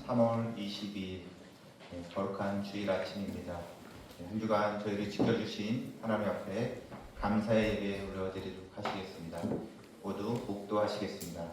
3월 22일 거룩한 주일 아침입니다. 한 주간 저희를 지켜주신 하나님 앞에 감사의 예배 올려드리도록 하시겠습니다. 모두 목도하시겠습니다.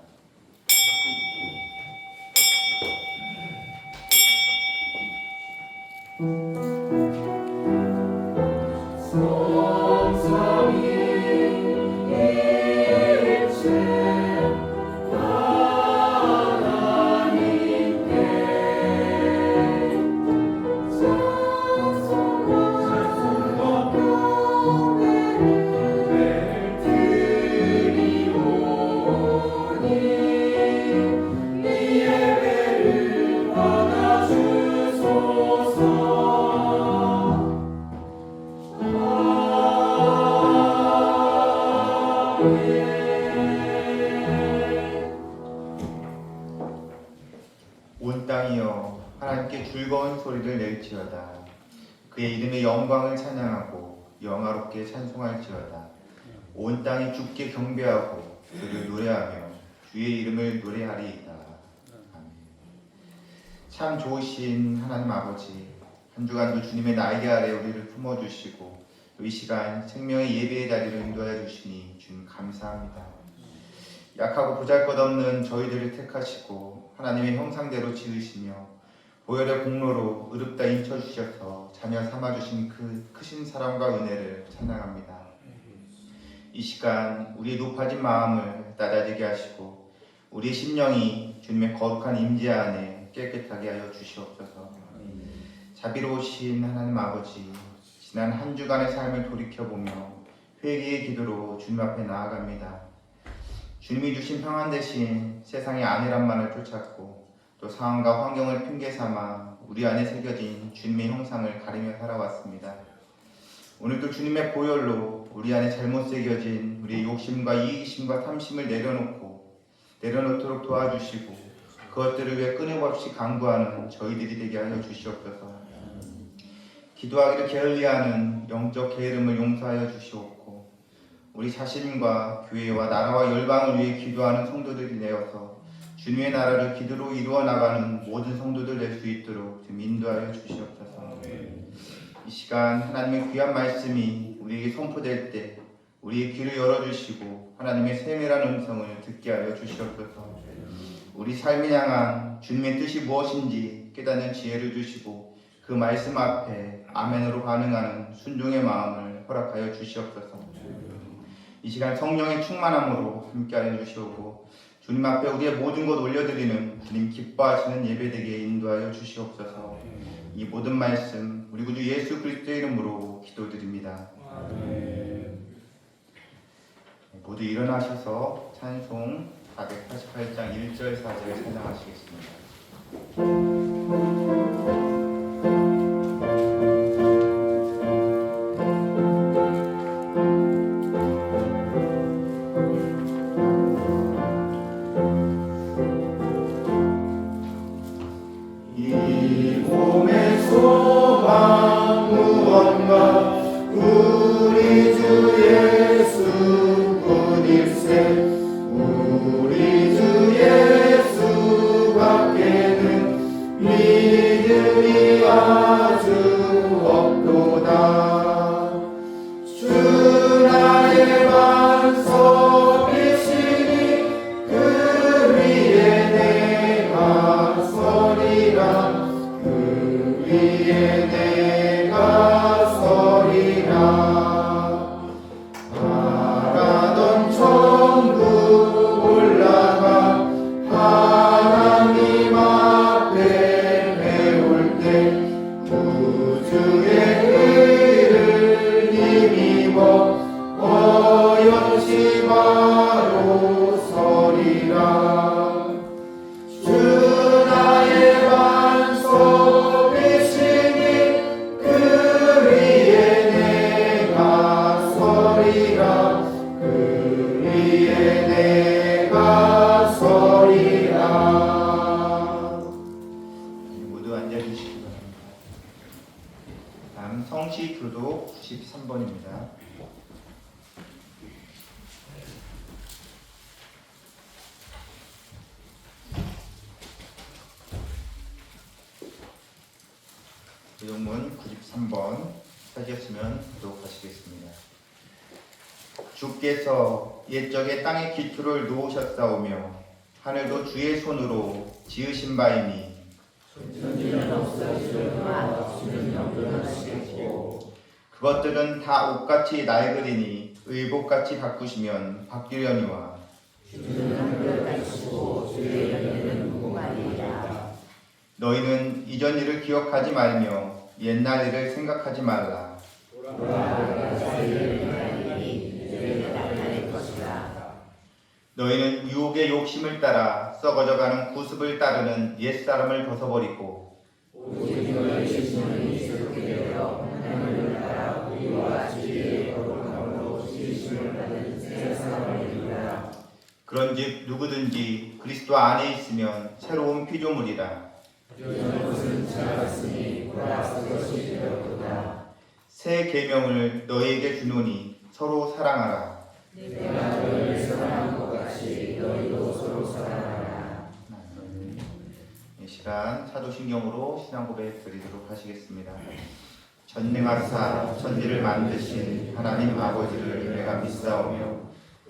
온 땅이여 하나님께 즐거운 소리를 낼지어다. 그의 이름의 영광을 찬양하고 영화롭게 찬송할지어다. 온 땅이 주께 경배하고 그를 노래하며 주의 이름을 노래하리이다. 아멘. 참 좋으신 하나님 아버지, 한 주간도 주님의 날개 아래 우리를 품어주시고 또 이 시간 생명의 예배의 자리를 인도하여 주시니 주님 감사합니다. 약하고 보잘것없는 저희들을 택하시고 하나님의 형상대로 지으시며 보혈의 공로로 의롭다 인쳐주셔서 자녀 삼아주신 그 크신 사랑과 은혜를 찬양합니다. 이 시간 우리의 높아진 마음을 낮아지게 하시고 우리의 심령이 주님의 거룩한 임재 안에 깨끗하게 하여 주시옵소서. 자비로우신 하나님 아버지, 지난 한 주간의 삶을 돌이켜보며 회개의 기도로 주님 앞에 나아갑니다. 주님이 주신 평안 대신 세상의 안일함만을 쫓았고 또 상황과 환경을 핑계삼아 우리 안에 새겨진 주님의 형상을 가리며 살아왔습니다. 오늘도 주님의 보혈로 우리 안에 잘못 새겨진 우리의 욕심과 이기심과 탐심을 내려놓도록 도와주시고 그것들을 위해 끊임없이 간구하는 저희들이 되게 하여 주시옵소서. 기도하기를 게을리하는 영적 게으름을 용서하여 주시옵고 우리 자신과 교회와 나라와 열방을 위해 기도하는 성도들이 되어서 주님의 나라를 기도로 이루어 나가는 모든 성도들 될 수 있도록 좀 인도하여 주시옵소서. 이 시간 하나님의 귀한 말씀이 우리에게 선포될 때 우리의 귀를 열어주시고 하나님의 세밀한 음성을 듣게 하여 주시옵소서. 우리 삶을 향한 주님의 뜻이 무엇인지 깨닫는 지혜를 주시고 그 말씀 앞에 아멘으로 반응하는 순종의 마음을 허락하여 주시옵소서. 이 시간 성령의 충만함으로 함께하여 주시옵고 주님 앞에 우리의 모든 것 올려드리는 주님 기뻐하시는 예배되게 인도하여 주시옵소서. 이 모든 말씀 우리 구주 예수 그리스도의 이름으로 기도드립니다. 모두 일어나셔서 찬송 488장 1절 4절을 찬양하시겠습니다. 우리 주 예수 뿐일세. 우리 주 예수 밖에는 믿음이 아주 없도다. 주 나의 반석이시니 그 위에 내가 서리라. 그 위에 내가 서리라. 바라던 천국 올라가 하나님 앞에 배울 때 구주의 의를 힘입어 어영시 바로 서리라. 주 나의 반석이시니 그 위에 내가 서리라. 그 위에 내가 서리라. 모두 앉아주시기 바랍니다. 다음 성시교독 93번입니다. 구역문 93번 찾으셨으면 기록하시겠습니다. 주께서 옛적에 땅의 기초를 놓으셨사오며 하늘도 주의 손으로 지으신 바이니 그것들은 다 옷같이 낡으리니 의복같이 바꾸시면 바뀌려니와 너희는 이전 일을 기억하지 말며 옛날 일을 생각하지 말라. 너희는 유혹의 욕심을 따라 썩어져가는 구습을 따르는 옛사람을 벗어버리고 그런즉 누구든지 그리스도 안에 있으면 새로운 피조물이라. 새 계명을 너희에게 주노니 서로 사랑하라. 이 시간 사도신경으로 신앙 고백 드리도록 하시겠습니다. 전능하사 천지를 만드신 하나님 아버지를 내가 믿사오며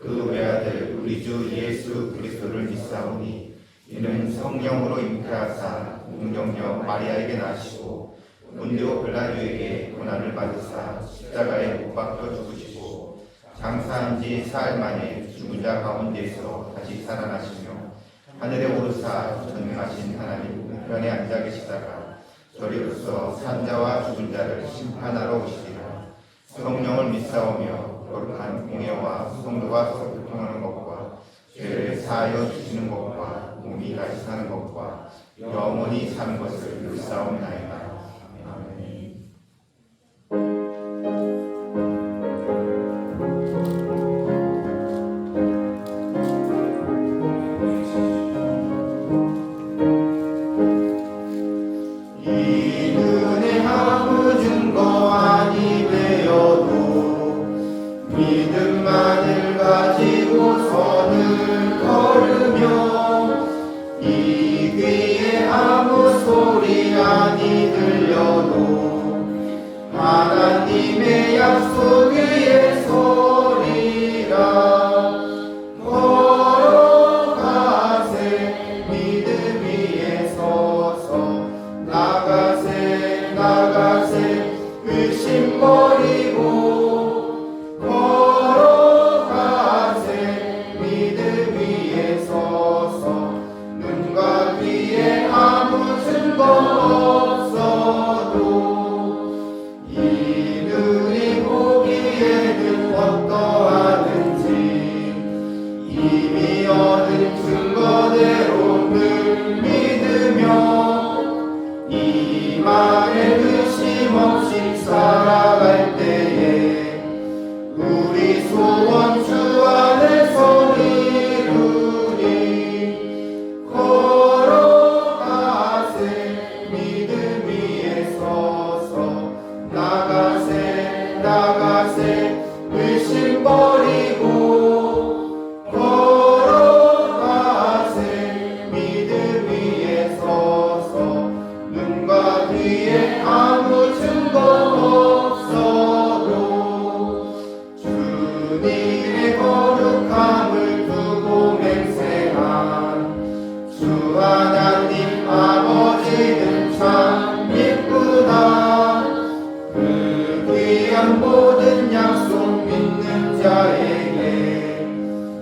그 외아들 우리 주 예수 그리스도를 믿사오니 이는 성령으로 잉태하사 공정녀 마리아에게 나시고 본디오 빌라도에게 고난을 받으사 십자가에 못 박혀 죽으시고 장사한 지 사흘 만에 죽은 자 가운데에서 다시 살아나시며 하늘에 오르사 전능하신 하나님 우편에 앉아 계시다가 저리로서 산자와 죽은 자를 심판하러 오시리라. 성령을 믿사오며 거룩한 공예와 성도가 서로 교통하는 것과 죄를 사하여 주시는 것과 몸이 다시 사는 것과 영원히 사는 것을 믿사옵나이다. 아멘. 이 눈에 아무 증거 아니 되어도 믿음만을 가지고 선을 걸으며 이 귀에 아무 소리 아니 들려도 하나님의 약속 위에 서리라. 걸어가세 믿음 위에 서서 나가세 의심 버리고 걸어가세 믿음 위에 서서 눈과 귀에 아무 증거 없어도 이 눈이 보기에는 어떠하든지 이미 얻은 증거대로 늘 믿으며 이 맘에 의심 없이 살아갈 때에 우리 소원 주 안에서 이루리. 걸어가세 믿음 위에 서서 나가세 의심 버리고 걸어가세 믿음 위에 서서 눈과 귀에 아무 증거 없어도 주님의 거룩함을 두고 맹세한 주 하나님 아버지는 참 이쁘다. 그 귀한 모든 약속 믿는 자에게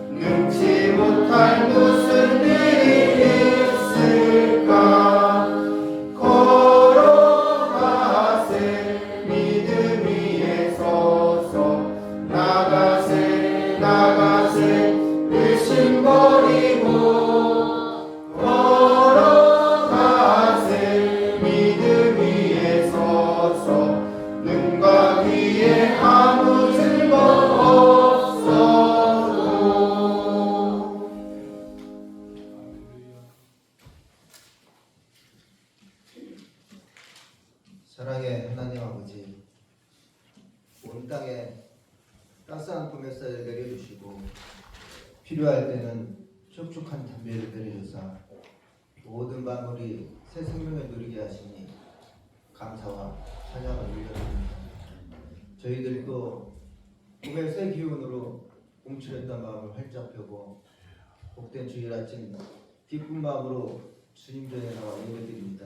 능치 못할 무슨 일이 있을까. 걸어가세 믿음 위에 서서 나가세 의심 버리고 걸어가세 믿음 위에 서서 눈과 귀에 아무 증거 없어도. 사랑의 하나님 아버지, 온 땅에 따스한 봄 햇살을 내려주시고 필요할 때는 촉촉한 담배를 내려주사 모든 만물이 새 생명을 누리게 하시니 감사와 찬양을 올려드립니다. 저희들도 봄의 새 기운으로 움츠렸던 마음을 활짝 펴고 복된 주일 아침 기쁜 마음으로 주님 전에 나와 예배드립니다.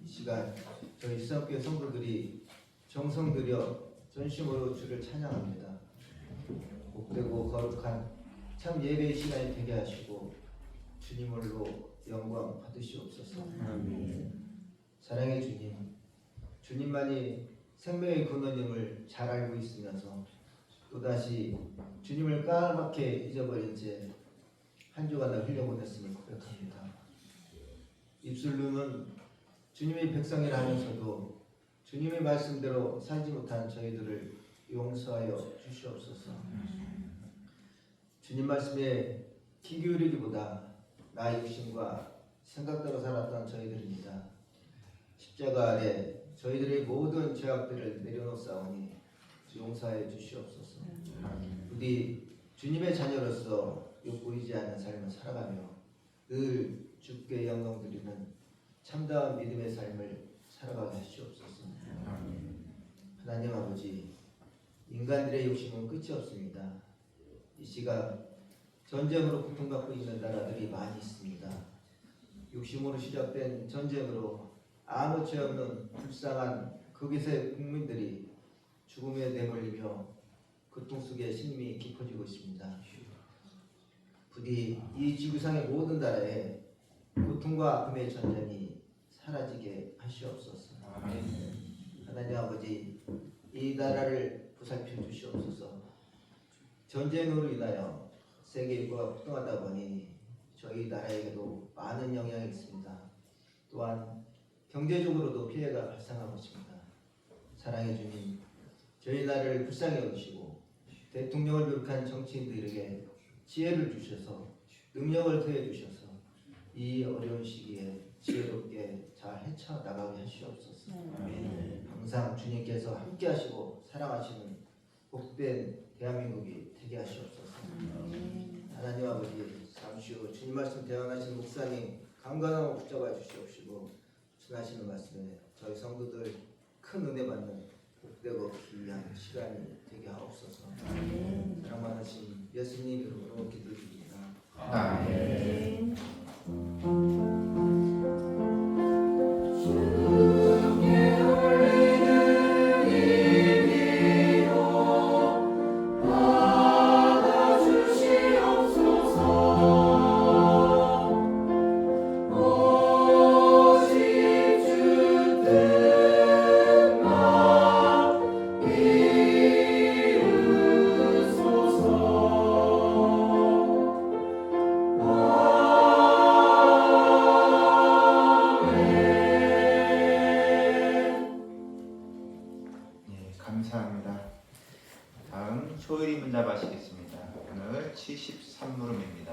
이 시간 저희 시상교회 성도들이 정성 들여 전심으로 주를 찬양합니다. 복되고 거룩한 참 예배의 시간이 되게 하시고 주님으로 영광 받으시옵소서. 사랑의 주님, 주님만이 생명의 근원임을 잘 알고 있으면서 또다시 주님을 까맣게 잊어버린 채 한 주간을 흘려보냈음을 고백합니다. 입술로는 주님의 백성이라 하면서도 주님의 말씀대로 살지 못한 저희들을 용서하여 주시옵소서. 주님 말씀에 귀 기울이기보다 나의 욕심과 생각대로 살았던 저희들입니다. 십자가 아래 저희들의 모든 죄악들을 내려놓사오니 용서하여 주시옵소서. 부디 주님의 자녀로서 욕보이지 않는 삶을 살아가며 늘 주께 영광 드리는 참다운 믿음의 삶을 살아가게 하시옵소서. 하나님 아버지, 인간들의 욕심은 끝이 없습니다. 이 시간 전쟁으로 고통받고 있는 나라들이 많이 있습니다. 욕심으로 시작된 전쟁으로 아무 죄 없는 불쌍한 거기서의 국민들이 죽음에 내몰리며 고통 속에 심히 깊어지고 있습니다. 부디 이 지구상의 모든 나라에 고통과 아픔의 전쟁이 사라지게 하시옵소서. 하나님 아버지, 이 나라를 보살펴 주시옵소서. 전쟁으로 인하여 세계 인구가 폭등하다 보니 저희 나라에게도 많은 영향이 있습니다. 또한 경제적으로도 피해가 발생하고 있습니다. 사랑의 주님, 저희 나라를 불쌍히 여기시고 대통령을 비롯한 정치인들에게 지혜를 주셔서 능력을 더해 주셔서 이 어려운 시기에 지혜롭게 잘 헤쳐나가게 하시옵소서. 항상 주님께서 함께 하시고 사랑하시는 복된 대한민국이 되게 하시옵소서. 하나님 아버지, 잠시 후 주님 말씀 대언하시는 목사님 강건하고 붙잡아 주시옵시고 전하시는 말씀에 저희 성도들 큰 은혜 받는 복되고 귀한 시간이 되게 하옵소서. 사랑 많으신 예수님 이름으로 기도드립니다. 아멘. 주께 올리는 이 기도 받아주시옵소서. 오직 주 뜻만 이루소서. 감사합니다. 다음 소율이 문답하시겠습니다. 오늘 73물음입니다.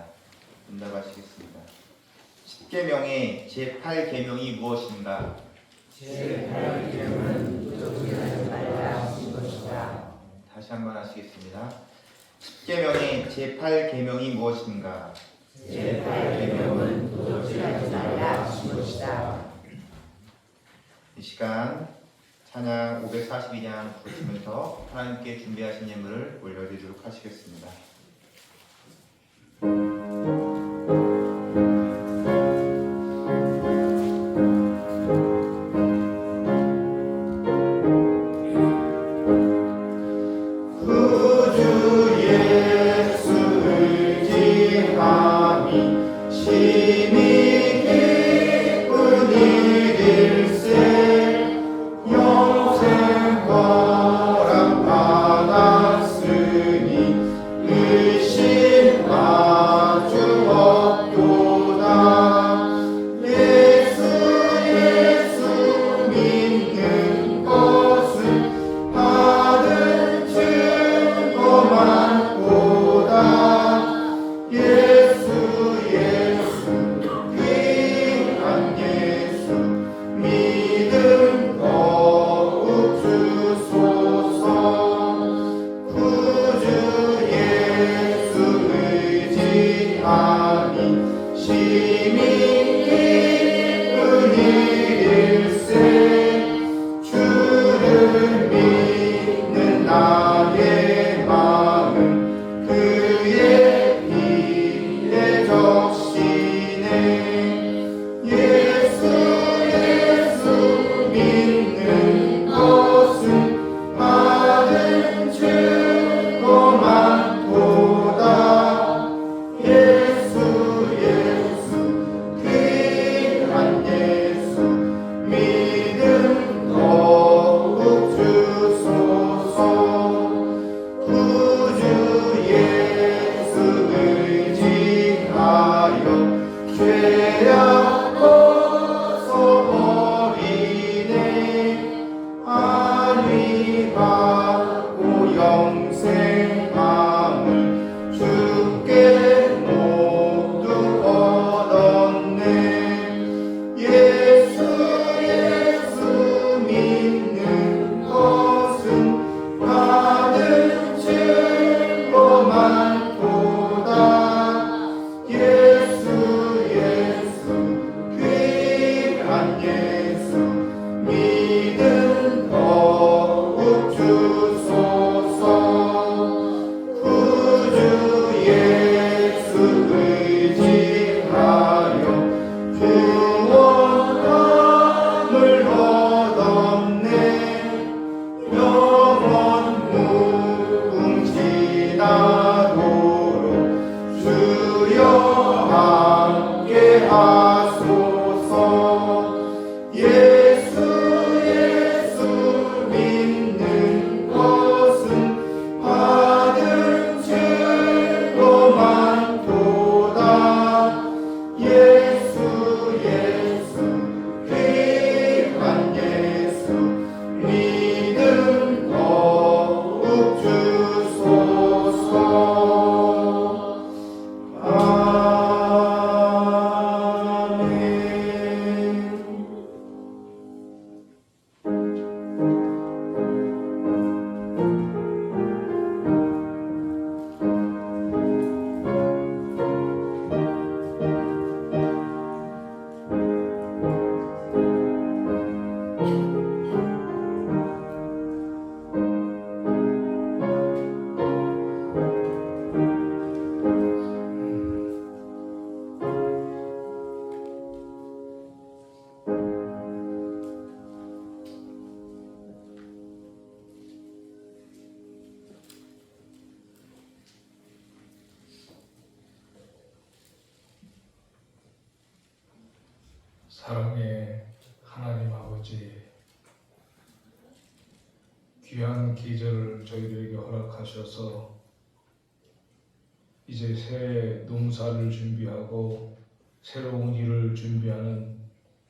문답하시겠습니다. 10계명의 제8계명이 무엇인가? 제8계명은 도둑이 하지 말라 하신 것이다. 다시 한번 하시겠습니다. 10계명의 제8계명이 무엇인가? 제8계명은 도둑이 하지 말라 하신 것이다. 이 시간 찬양 542장 부르시면서 하나님께 준비하신 예물을 올려드리도록 하시겠습니다. 구주 예수를 기함이 심히 기쁜 일일세. 영생 허락 받았으니 귀한 예수 믿음 더욱 주소서. 구주 예수 의지하여 구원함을 얻었네. 영원 무궁지나도록 주여 함께 하소서. 예수 예수 믿는 것은 받은 증거 많도다. 예수 예수 귀한 예수 믿음 더욱 주소서. 아멘. 사랑의 하나님 아버지, 귀한 계절을 저희들에게 허락하셔서 이제 새 농사를 준비하고 새로운 일을 준비하는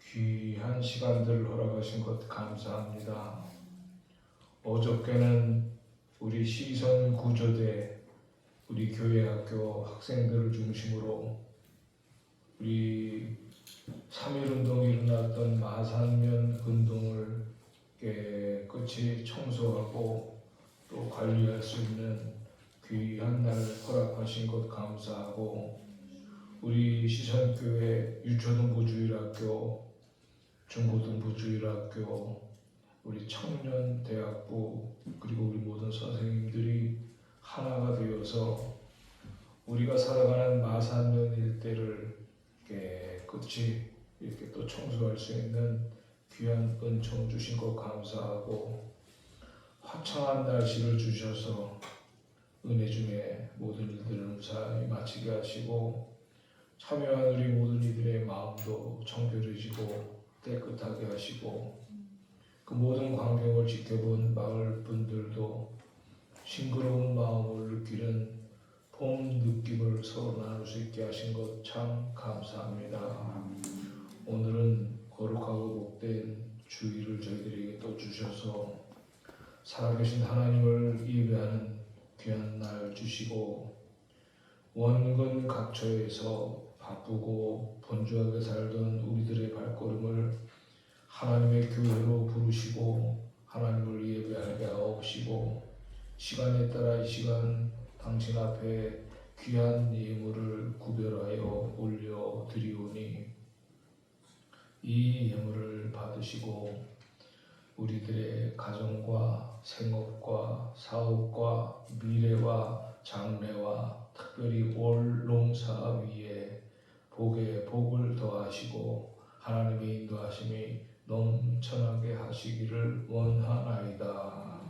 귀한 시간들을 허락하신 것 감사합니다. 어저께는 우리 시선 구조대 우리 교회 학교 학생들을 중심으로 우리 3.1운동이 일어났던 마산면 운동을 깨끗이 청소하고 또 관리할 수 있는 귀한 날 허락하신 것 감사하고, 우리 시선교회 유초등부 주일학교, 중고등부 주일학교, 우리 청년대학부, 그리고 우리 모든 선생님들이 하나가 되어서 우리가 살아가는 마산면 일대를 깨끗이 이렇게 또 청소할 수 있는 귀한 은총 주신 것 감사하고, 화창한 날씨를 주셔서 은혜 중에 모든 일들을 무사히 마치게 하시고, 참여한 우리 모든 이들의 마음도 청결해지고 깨끗하게 하시고, 그 모든 광경을 지켜본 마을 분들도 싱그러운 마음을 느끼는 봄 느낌을 서로 나눌 수 있게 하신 것 참 감사합니다. 오늘은 거룩하고 복된 주일을 저희들에게 또 주셔서 살아계신 하나님을 예배하는 귀한 날 주시고, 원근 각처에서 바쁘고 분주하게 살던 우리들의 발걸음을 하나님의 교회로 부르시고 하나님을 예배하게 하옵시고, 시간에 따라 이 시간 당신 앞에 귀한 예물을 구별하여 올려드리오니 이 예물을 받으시고 우리들의 가정과 생업과 사업과 미래와 장래와 특별히 올 농사 위에 복에 복을 더하시고 하나님의 인도하심이 넘쳐나게 하시기를 원하나이다.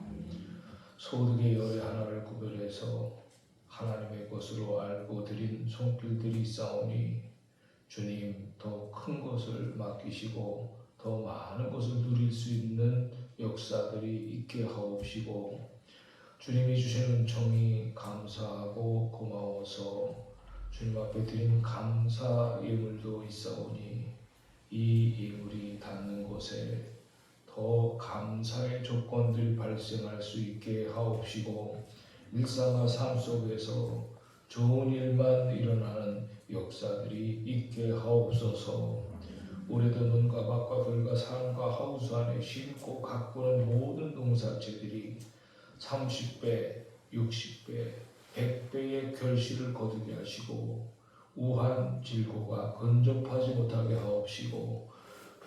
소득의 열의 하나를 구별해서 하나님의 것으로 알고 드린 손길들이 있사오니 주님, 더 큰 것을 맡기시고 더 많은 것을 누릴 수 있는 역사들이 있게 하옵시고, 주님이 주신 은총이 감사하고 고마워서 주님 앞에 드린 감사 예물도 있사오니 이 예물이 닿는 곳에 더 감사의 조건들이 발생할 수 있게 하옵시고, 일상과 삶 속에서 좋은 일만 일어나는 역사들이 있게 하옵소서. 오래된 문과 밭과 들과 산과 하우스 안에 심고 가꾸는 모든 농사체들이 30배, 60배, 100배의 결실을 거두게 하시고 우한 질고가 근접하지 못하게 하옵시고,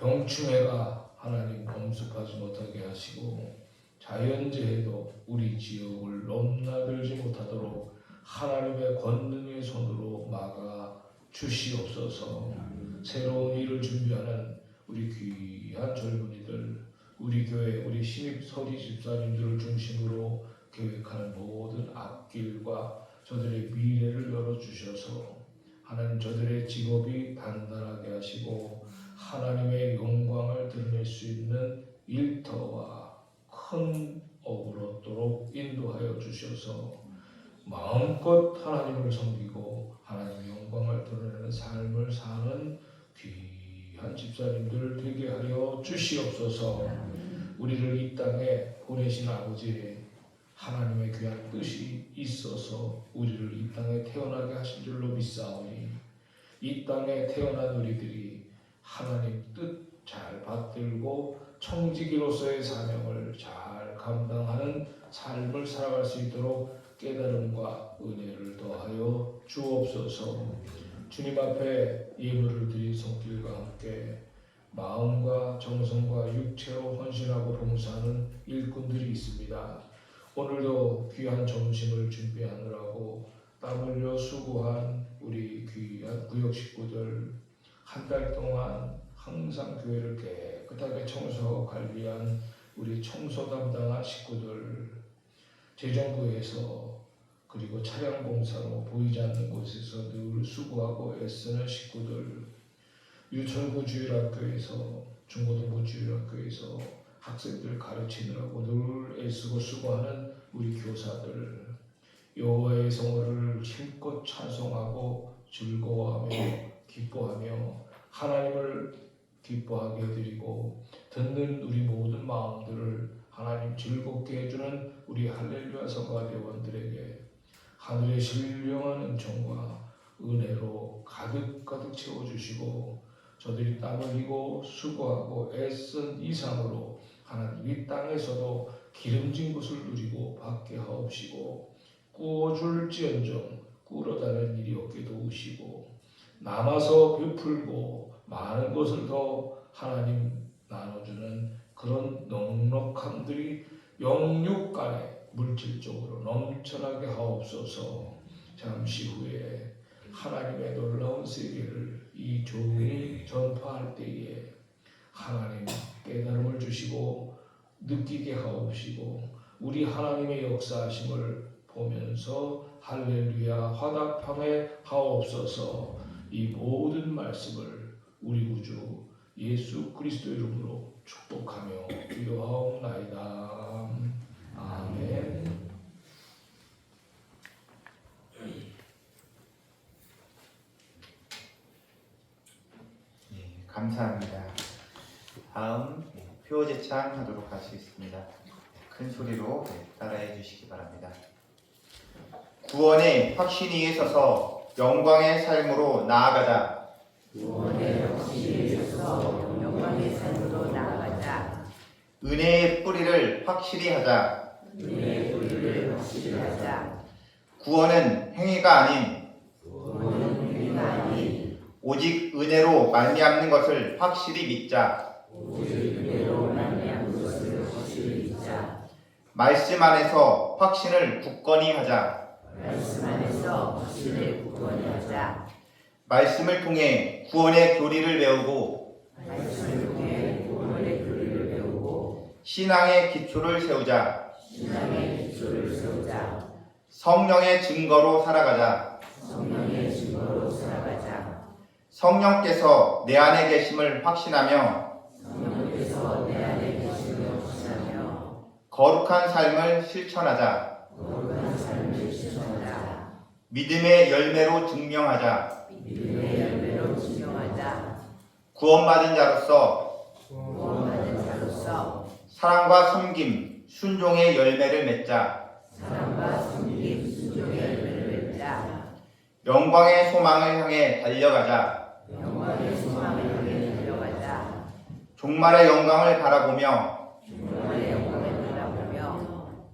병충해가 하나님 범습하지 못하게 하시고 자연재해도 우리 지역을 넘나들지 못하도록 하나님의 권능의 손으로 막아 주시옵소서. 새로운 일을 준비하는 우리 귀한 젊은이들, 우리 교회, 우리 신입 서리 집사님들을 중심으로 계획하는 모든 앞길과 저들의 미래를 열어주셔서 하나님 저들의 직업이 단단하게 하시고 하나님의 영광을 드러낼 수 있는 일터와 큰 업을 얻도록 인도하여 주셔서 마음껏 하나님을 섬기고 하나님의 영광을 드러내는 삶을 사는 귀한 집사님들 되게 하여 주시옵소서. 우리를 이 땅에 보내신 아버지 하나님의 귀한 뜻이 있어서 우리를 이 땅에 태어나게 하신 줄로 믿사오니 이 땅에 태어난 우리들이 하나님 뜻 잘 받들고 청지기로서의 사명을 잘 감당하는 삶을 살아갈 수 있도록 깨달음과 은혜를 더하여 주옵소서. 주님 앞에 예물을 드린 손길과 함께 마음과 정성과 육체로 헌신하고 봉사하는 일꾼들이 있습니다. 오늘도 귀한 점심을 준비하느라고 땀 흘려 수고한 우리 귀한 구역 식구들, 한 달 동안 항상 교회를 깨끗하게 청소하고 관리한 우리 청소 담당한 식구들, 재정부에서 그리고 차량 공사로 보이지 않는 곳에서 늘 수고하고 애쓰는 식구들, 유철구 주일학교에서 중고등부 주일학교에서 학생들 가르치느라고 늘 애쓰고 수고하는 우리 교사들, 여호와의 성호를 힘껏 찬송하고 즐거워하며 기뻐하며 하나님을 기뻐하게 해드리고 듣는 우리 모든 마음들을 하나님 즐겁게 해주는 우리 할렐루야 성가 대원들에게 하늘의 신령한 은총과 은혜로 가득가득 채워주시고 저들이 땀 흘리고 수고하고 애쓴 이상으로 하나님 이 땅에서도 기름진 것을 누리고 받게 하옵시고 꾸어줄지언정 꾸러다는 일이 없게 도우시고 남아서 베풀고 많은 것을 더 하나님 나눠주는 그런 넉넉함들이 영육 간에 물질적으로 넘쳐나게 하옵소서. 잠시 후에 하나님의 놀라운 세계를 이 종이 전파할 때에 하나님 깨달음을 주시고 느끼게 하옵시고 우리 하나님의 역사하심을 보면서 할렐루야 화답하게 하옵소서. 이 모든 말씀을 우리 구주 예수 그리스도 이름으로 축복하며 기도하옵나이다. 아멘. 예, 감사합니다. 다음 표제창 하도록 하시겠습니다. 큰 소리로 따라해 주시기 바랍니다. 구원의 확신 위에 서서 영광의 삶으로 나아가자. 구원의 확신에 있어서 영광의 삶으로 나아가자. 은혜의 뿌리를 확실히 하자. 은혜의 뿌리를 확실히 하자. 구원은 행위가 아닌 구원은 행위가 아닌 오직 은혜로 말미암는 것을 확실히 믿자. 오직 은혜로 말미암는 것을 확실히 믿자. 말씀 안에서 확신을 굳건히 하자. 말씀 안에서 확신을 굳건히 하자. 말씀을 통해 구원의 교리를 배우고 말씀을 통해 구원의 교리를 배우고 신앙의 기초를 세우자. 신앙의 기초를 세우자. 성령의 증거로 살아가자. 성령의 증거로 살아가자. 성령께서 내 안에 계심을 확신하며 성령께서 내 안에 계심을 확신하며 거룩한 삶을 실천하자. 거룩한 삶을 실천하자. 믿음의 열매로 증명하자. 믿음의 열매로 증명하자. 구원받은 자로서 구원받은 자로서 사랑과 섬김, 순종의 열매를 맺자. 사랑과 섬김, 순종의 열매를 맺자. 영광의 소망을 향해 달려가자. 영광의 소망을 향해 달려가자. 종말의 영광을 바라보며 종말의 영광을 바라보며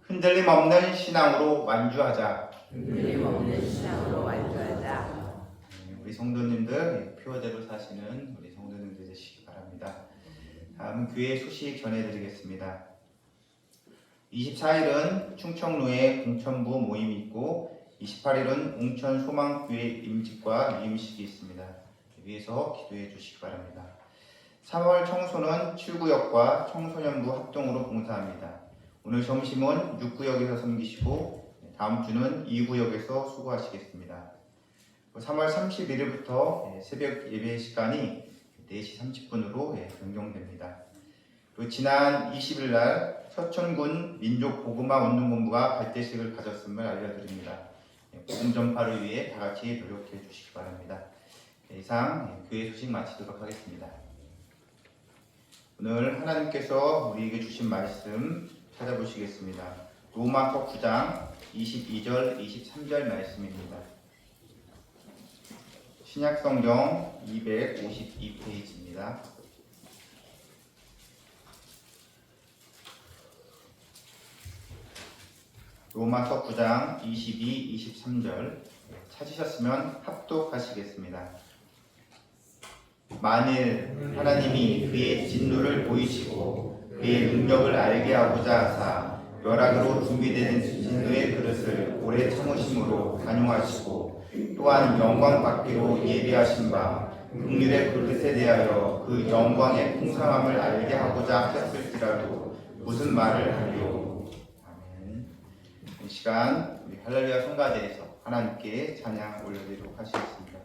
흔들림 없는 신앙으로 완주하자. 흔들림 없는 신앙으로 완주하자. 우리 성도님들 표대로 사시는 우리 성도님들 되시기 바랍니다. 다음 교회 소식 전해드리겠습니다. 24일은 충청로에 공천부 모임이 있고 28일은 웅천 소망교회 임직과 위임식이 있습니다. 위에서 기도해 주시기 바랍니다. 3월 청소는 7구역과 청소년부 합동으로 봉사합니다. 오늘 점심은 6구역에서 섬기시고 다음 주는 2구역에서 수고하시겠습니다. 3월 31일부터 새벽 예배 시간이 4시 30분으로 변경됩니다. 그리고 지난 20일 날 서천군 민족복음화 운동본부가 발대식을 가졌음을 알려드립니다. 복음 전파를 위해 다 같이 노력해 주시기 바랍니다. 이상 교회 소식 마치도록 하겠습니다. 오늘 하나님께서 우리에게 주신 말씀 찾아보시겠습니다. 로마서 9장 22절 23절 말씀입니다. 신약성경 252페이지입니다. 로마서 9장 22, 23절 찾으셨으면 합독하시겠습니다. 만일 하나님이 그의 진노를 보이시고 그의 능력을 알게 하고자 하사 벼락으로 준비된 진노의 그릇을 오래 참으심으로 간용하시고 또한 영광 받기로 예비하신 바 긍휼의 그릇에 대하여 그 영광의 풍성함을 알게 하고자 하셨을지라도 무슨 말을 하리요. 아멘. 이 시간 우리 할렐루야 성가대에서 하나님께 찬양 올려드리도록 하시겠습니다.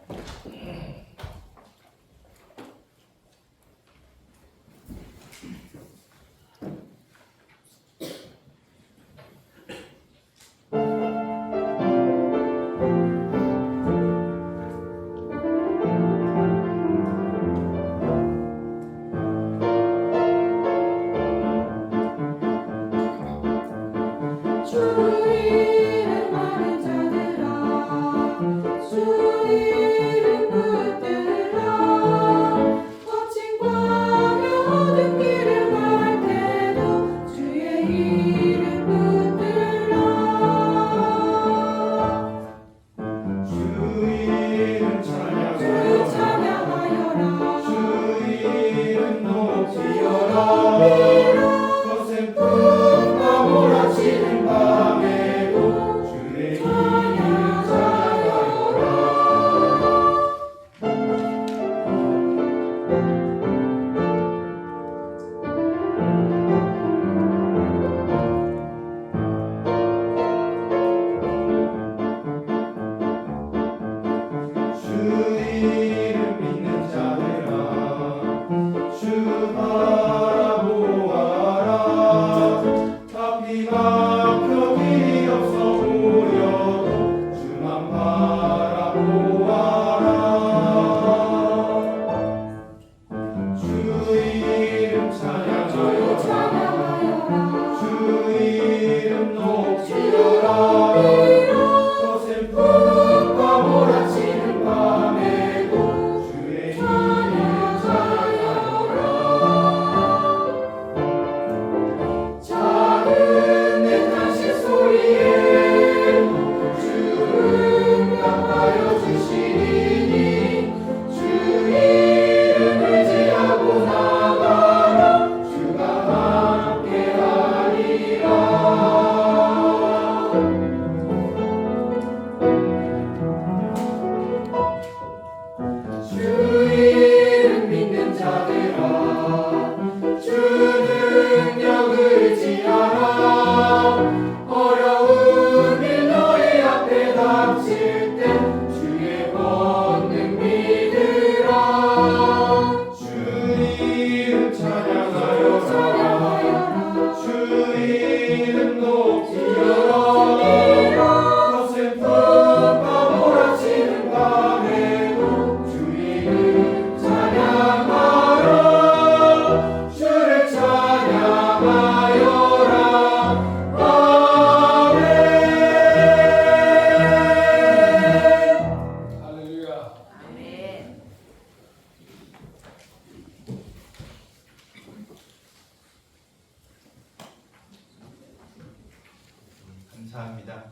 감사합니다.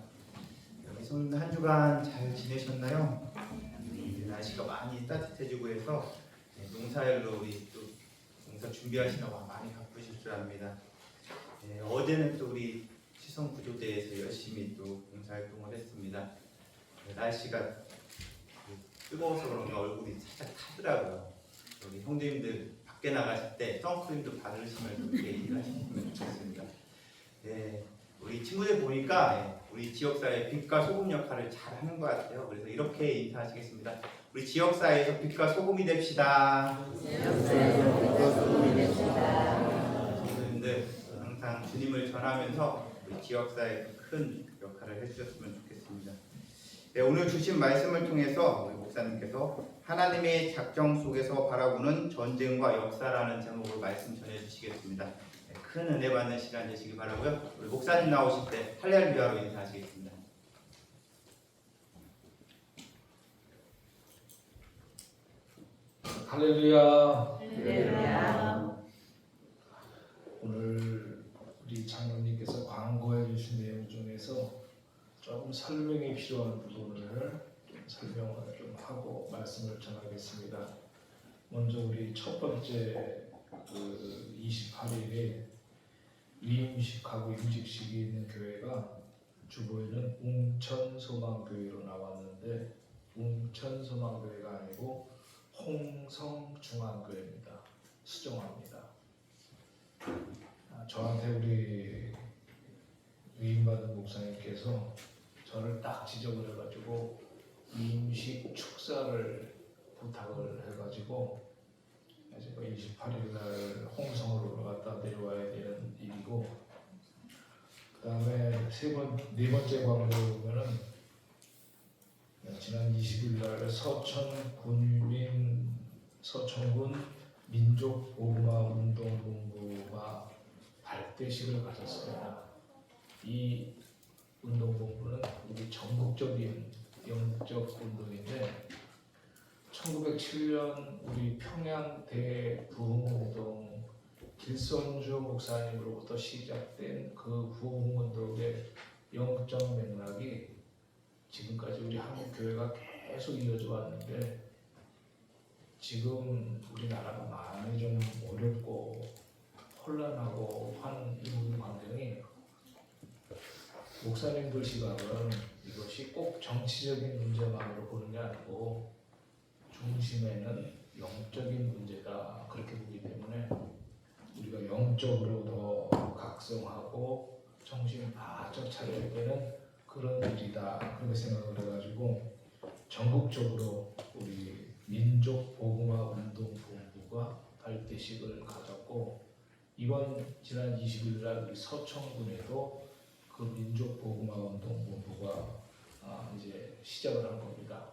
여기서는 한 주간 잘 지내셨나요? 날씨가 많이 따뜻해지고 해서 농사일로 우리 또 오늘부터 준비하시느라 많이 바쁘실 줄 압니다. 어제는 또 우리 시성구조대에서 열심히 또 봉사활동을 했습니다. 날씨가 뜨거워서 그런가 얼굴이 살짝 타더라고요. 우리 형제님들 밖에 나가실 때 선크림도 바르시면서 이렇게 일하시면 좋겠습니다. 우리 친구들 보니까 우리 지역사회 빛과 소금 역할을 잘 하는 것 같아요. 그래서 이렇게 인사하시겠습니다. 우리 지역사회에서 빛과 소금이 됩시다. 친구들 항상 주님을 전하면서 우리 지역사회에 큰 역할을 해주셨으면 좋겠습니다. 오늘 주신 말씀을 통해서 우리 목사님께서 하나님의 작정 속에서 바라보는 전쟁과 역사라는 제목으로 말씀 전해주시겠습니다. 큰 은혜 받는 시간 되시기 바라고요. 우리 목사님 나오실 때 할렐루야로 인사하시겠습니다. 할렐루야. 할렐루야. 오늘 우리 장로님께서 광고해 주신 내용 중에서 조금 설명이 필요한 부분을 좀 설명을 좀 하고 말씀을 전하겠습니다. 먼저 우리 첫 번째 28일에 위임식하고 임직식이 있는 교회가 주보에는 웅천소망교회로 나왔는데 웅천소망교회가 아니고 홍성중앙교회입니다. 수정합니다. 저한테 우리 위임받은 목사님께서 저를 딱 지적을 해가지고 임식 축사를 부탁을 해가지고 제가 28일 날 홍성으로 올라갔다 내려와야 되는 일이고, 그 다음에 네 번째 광고를 보면은 지난 20일 날 서천군 민족복음화운동본부가 발대식을 가졌습니다. 이 운동본부는 우리 전국적인 영적 운동인데 1907년 우리 평양 대부흥운동 길선주 목사님으로부터 시작된 그 부흥운동의 영적 맥락이 지금까지 우리 한국 교회가 계속 이어져 왔는데, 지금 우리나라가 많이 좀 어렵고 혼란하고 하는 이 환경이 목사님들 시각은 이것이 꼭 정치적인 문제만으로 보는 게 아니고 중심에는 영적인 문제다, 그렇게 보기 때문에 우리가 영적으로 더 각성하고 정신 바짝 차려야 되는 그런 일이다, 그렇게 생각을 해가지고 전국적으로 우리 민족복음화운동본부가 발대식을 가졌고, 지난 20일 날 우리 서천군에도 그 민족복음화운동본부가 이제 시작을 한 겁니다.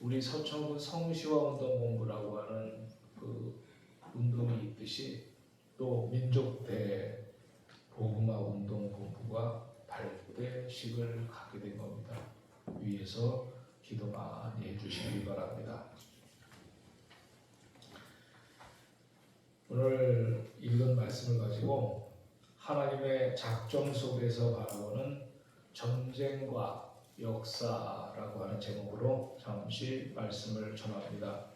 우리 서천군 성시화운동본부라고 하는 그 운동이 있듯이 또 민족대복음화운동본부가 발대식을 갖게 된 겁니다. 위에서 기도 많이 해주시기 바랍니다. 오늘 읽은 말씀을 가지고 하나님의 작정 속에서 바라보는 전쟁과 역사라고 하는 제목으로 잠시 말씀을 전합니다.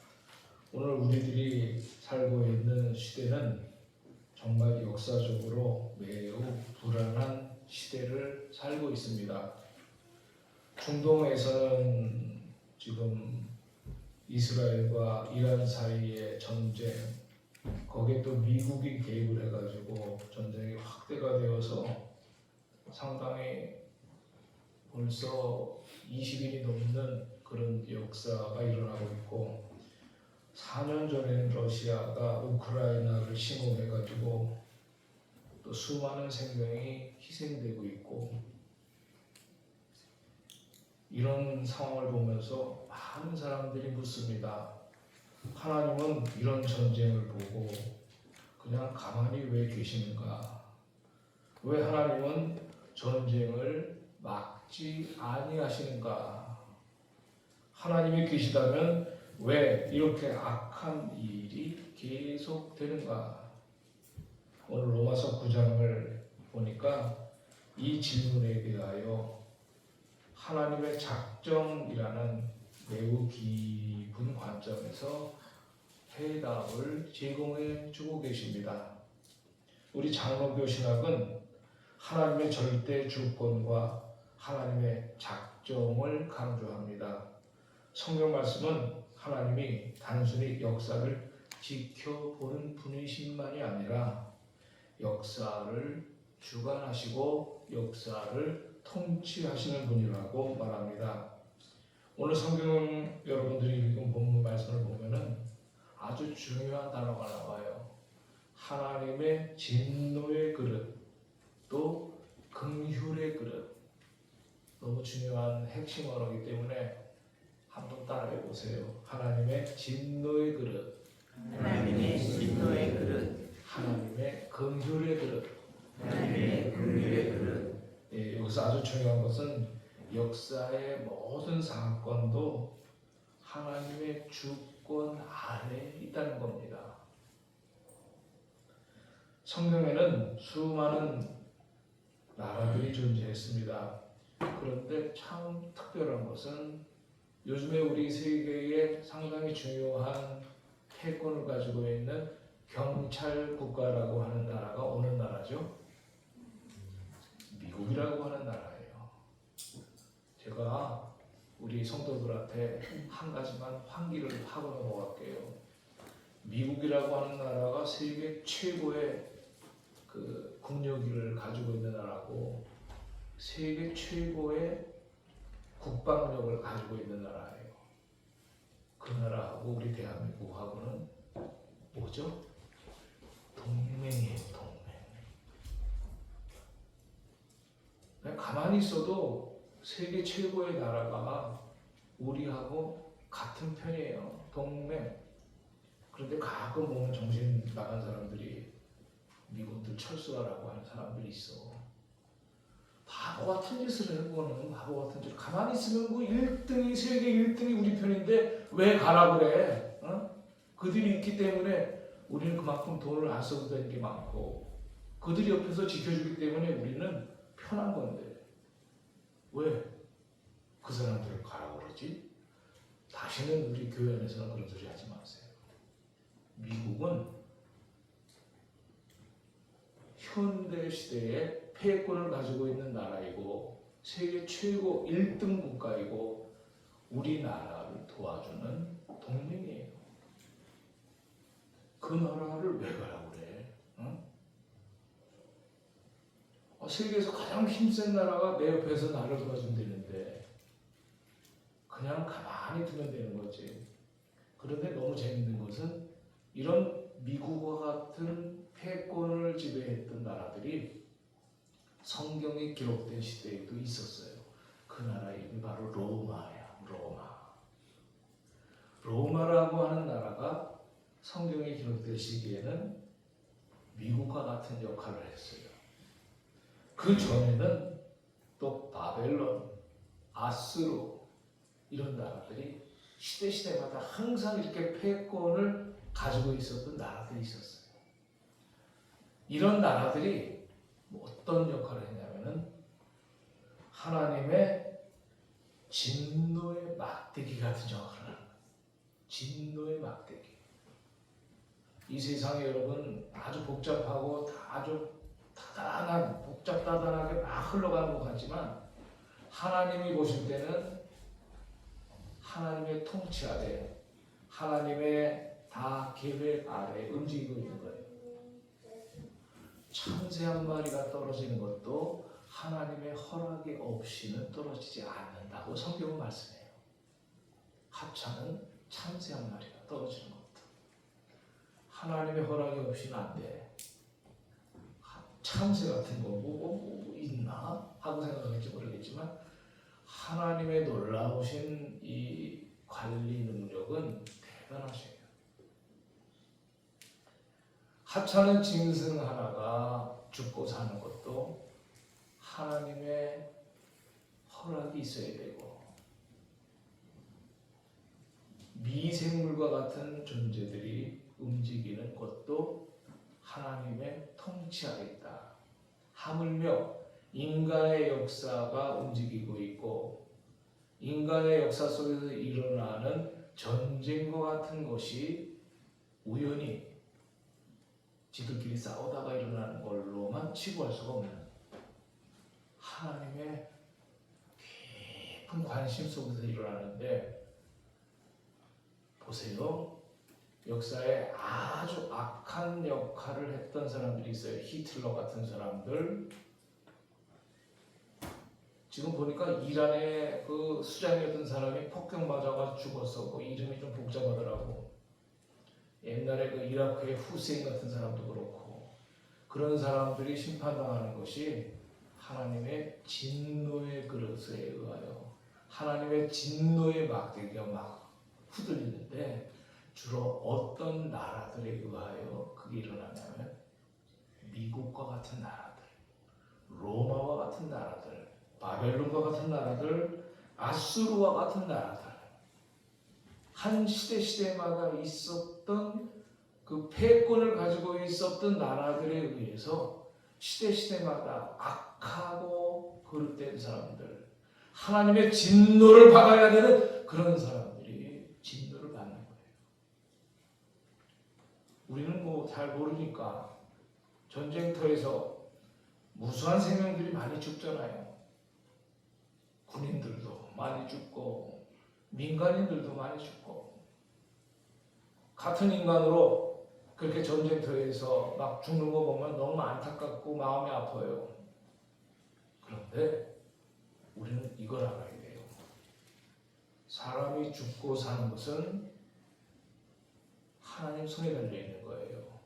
오늘 우리들이 살고 있는 시대는 정말 역사적으로 매우 불안한 시대를 살고 있습니다. 중동에서는 지금 이스라엘과 이란 사이의 전쟁, 거기에 또 미국이 개입을 해가지고 전쟁이 확대가 되어서 상당히 벌써 20일이 넘는 그런 역사가 일어나고 있고, 4년 전에는 러시아가 우크라이나를 침공해가지고 또 수많은 생명이 희생되고 있고, 이런 상황을 보면서 많은 사람들이 묻습니다. 하나님은 이런 전쟁을 보고 그냥 가만히 왜 계시는가? 왜 하나님은 전쟁을 막지 아니하시는가? 하나님이 계시다면 왜 이렇게 악한 일이 계속되는가? 오늘 로마서 9장을 보니까 이 질문에 대하여 하나님의 작정이라는 매우 깊은 관점에서 해답을 제공해 주고 계십니다. 우리 장로교 신학은 하나님의 절대 주권과 하나님의 작정을 강조합니다. 성경 말씀은 하나님이 단순히 역사를 지켜보는 분이신만이 아니라 역사를 주관하시고 역사를 통치하시는 분이라고 말합니다. 오늘 성경 여러분들이 읽은 본문 말씀을 보면은 아주 중요한 단어가 나와요. 하나님의 진노의 그릇, 또 긍휼의 그릇. 너무 중요한 핵심 언어이기 때문에 한번 따라해 보세요. 하나님의 진노의 그릇, 하나님의 진노의 그릇, 하나님의 긍휼의 그릇. 하나님의 긍휼의 그릇. 예, 여기서 아주 중요한 것은 역사의 모든 사건도 하나님의 주권 아래에 있다는 겁니다. 성경에는 수많은 나라들이 존재했습니다. 그런데 참 특별한 것은 요즘에 우리 세계에 상당히 중요한 패권을 가지고 있는 경찰 국가라고 하는 나라가 어느 나라죠? 미국이라고 하는 나라예요. 제가 우리 성도들한테 한 가지만 환기를 하고 넘어갈게요. 미국이라고 하는 나라가 세계 최고의 그 국력을 가지고 있는 나라고 세계 최고의 국방력을 가지고 있는 나라예요. 그 나라하고 우리 대한민국하고는 뭐죠? 동맹이에요, 동맹. 그냥 가만히 있어도 세계 최고의 나라가 우리하고 같은 편이에요. 동맹. 그런데 가끔 보면 정신 나간 사람들이 미군들 철수하라고 하는 사람들이 있어. 바보 같은 짓을 해. 그거는 바보 같은 짓. 가만히 있으면 그 1등이 세계 1등이 우리 편인데 왜 가라 그래? 어? 그들이 있기 때문에 우리는 그만큼 돈을 안 써도 되는 게 많고 그들이 옆에서 지켜주기 때문에 우리는 편한 건데 왜 그 사람들을 가라 그러지? 다시는 우리 교회 안에서는 그런 소리 하지 마세요. 미국은 현대 시대에 패권을 가지고 있는 나라이고 세계 최고 1등 국가이고 우리나라를 도와주는 동맹이에요. 그 나라를 왜 가라고 그래? 응? 세계에서 가장 힘센 나라가 내 옆에서 나를 도와주면 되는데 그냥 가만히 두면 되는 거지. 그런데 너무 재밌는 것은 이런 미국과 같은 패권을 지배했던 나라들이 성경에 기록된 시대에도 있었어요. 그 나라 이름이 바로 로마야. 로마라고 하는 나라가 성경에 기록된 시기에는 미국과 같은 역할을 했어요. 그 전에는 또 바벨론, 아수르 이런 나라들이 시대마다 항상 이렇게 패권을 가지고 있었던 나라들이 있었어요. 이런 나라들이 어떤 역할을 했냐면은 하나님의 진노의 막대기 같은 역할을 하는 거예요. 진노의 막대기. 이 세상에 여러분 아주 복잡하고 아주 복잡다단하게 막 흘러가는 것 같지만 하나님이 보실 때는 하나님의 통치 아래, 하나님의 다 계획 아래 움직이고 있는 거예요. 참새 한 마리가 떨어지는 것도 하나님의 허락이 없이는 떨어지지 않는다고 성경은 말씀해요. 합창은 참새 한 마리가 떨어지는 것도 하나님의 허락이 없이는 안 돼. 참새 같은 거 뭐 있나 하고 생각할지 모르겠지만 하나님의 놀라우신 이 관리 능력은 대단하셔요. 하찮은 짐승 하나가 죽고 사는 것도 하나님의 허락이 있어야 되고 미생물과 같은 존재들이 움직이는 것도 하나님의 통치 아래 있다. 하물며 인간의 역사가 움직이고 있고 인간의 역사 속에서 일어나는 전쟁과 같은 것이 우연히 지들끼리 싸우다가 일어나는 걸로만 치부할 수가 없는 하나님의 깊은 관심 속에서 일어나는데, 보세요. 역사에 아주 악한 역할을 했던 사람들이 있어요. 히틀러 같은 사람들. 지금 보니까 이란의 그 수장이었던 사람이 폭격 맞아가지고 죽었어. 그 이름이 좀 복잡하더라고. 옛날에 그 이라크의 후세인 같은 사람도 그렇고, 그런 사람들이 심판당하는 것이 하나님의 진노의 그릇에 의하여, 하나님의 진노의 막대기가 막 후들리는데, 주로 어떤 나라들에 의하여 그게 일어나냐면 미국과 같은 나라들, 로마와 같은 나라들, 바벨론과 같은 나라들, 아수르와 같은 나라들, 한 시대마다 있었던 그 패권을 가지고 있었던 나라들에 의해서 시대마다 악하고 거룩된 사람들, 하나님의 진노를 받아야 되는 그런 사람들이 진노를 받는 거예요. 우리는 뭐 잘 모르니까 전쟁터에서 무수한 생명들이 많이 죽잖아요. 군인들도 많이 죽고 민간인들도 많이 죽고, 같은 인간으로 그렇게 전쟁터에서 막 죽는 거 보면 너무 안타깝고 마음이 아파요. 그런데 우리는 이걸 알아야 돼요. 사람이 죽고 사는 것은 하나님 손에 달려 있는 거예요.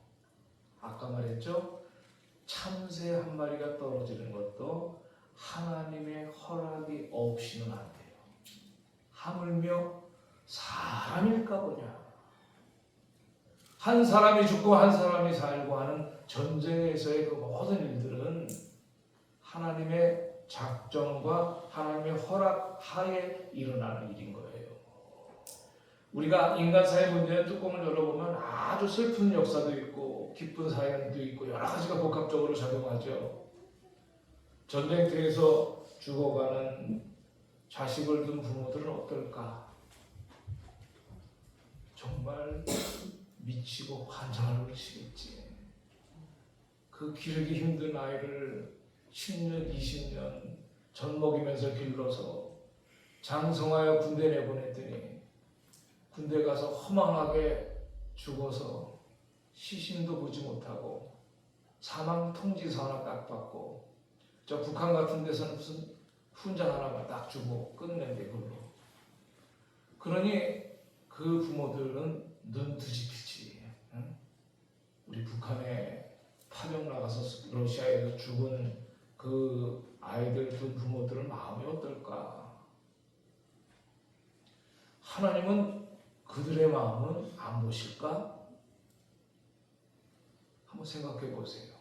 아까 말했죠? 참새 한 마리가 떨어지는 것도 하나님의 허락이 없이는 안 돼요. 하물며 사람일까 보냐. 한 사람이 죽고 한 사람이 살고 하는 전쟁에서의 그 모든 일들은 하나님의 작정과 하나님의 허락 하에 일어나는 일인 거예요. 우리가 인간사의 문제는 뚜껑을 열어보면 아주 슬픈 역사도 있고 기쁜 사연도 있고 여러 가지가 복합적으로 작용하죠. 전쟁터에서 죽어가는 자식을 둔 부모들은 어떨까? 정말 미치고 환장을 미치겠지. 그 기르기 힘든 아이를 10년, 20년 젖 먹이면서 길러서 장성하여 군대 내보냈더니 군대 가서 허망하게 죽어서 시신도 보지 못하고 사망 통지서 하나 딱 받고, 저 북한 같은 데서는 무슨 훈장 하나만 딱 주고 끝낸대 그걸로. 그러니 그 부모들은 눈 뒤집히지. 응? 우리 북한에 파병 나가서 러시아에서 죽은 그 아이들 둔 부모들은 마음이 어떨까? 하나님은 그들의 마음은 안 보실까? 한번 생각해 보세요.